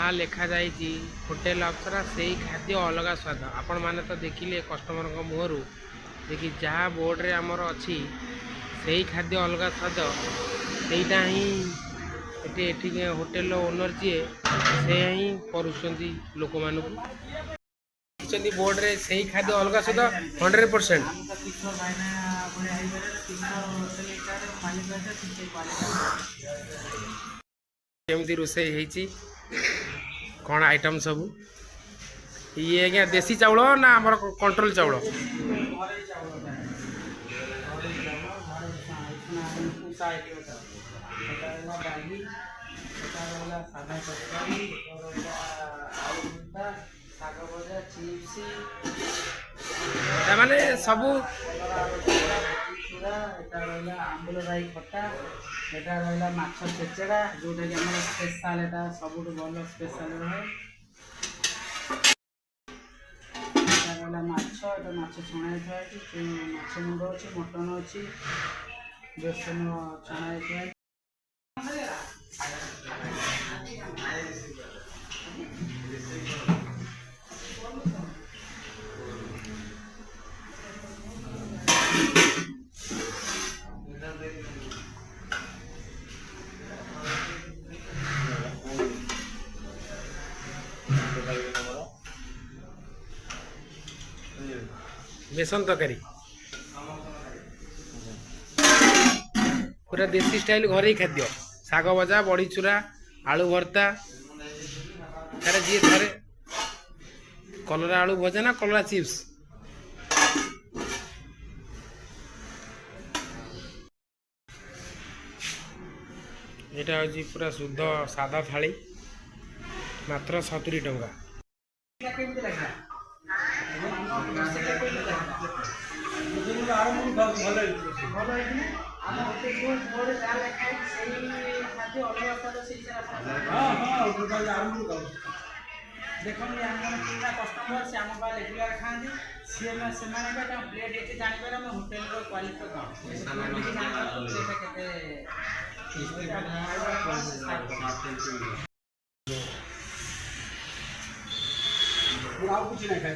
ना लिखा जाइए होटेल अप्सरा से ही खाद्य अलग स्वाद आपण मैंने तो देखिले कस्टमर मुहर देखिए जहाँ बोर्ड रे आमर अच्छी से ही खाद्य अलग स्वाद सहीटा ही होटेल ओनर जी से ही करुँच लोक मान बोर्ड रे से ही खाद्य अलग स्वाद 100%। केमती रोषे कौन आइटम सब ये आज्ञा देसी चाउल ना आमर कंट्रोल चाउल माने सब आंबुल राई खटा एटा रहा माछ चेचेड़ा जोटा कि आम स्पेशल एटा सब भल स्पेशल रहे रहा माछ एटा माछ छणा थी माछ मुंड अच्छी मटन अच्छी बेसन छणा थी बेसन तरकारी पूरा देसी स्टाइल घरे खाद्य शाग भजा बड़ी चूरा आलू भर्ता अरे जी थे कलरा आलू भजा ना कलरा चिप्स यहाँ हूँ पूरा शुद्ध सादा थाली मात्र 70 टंका। देखो कस्टमर से आम रेगुलर खाते सी प्लेट ये जानवर आम होटेल क्वालिटी कौन कुछ नहीं खाए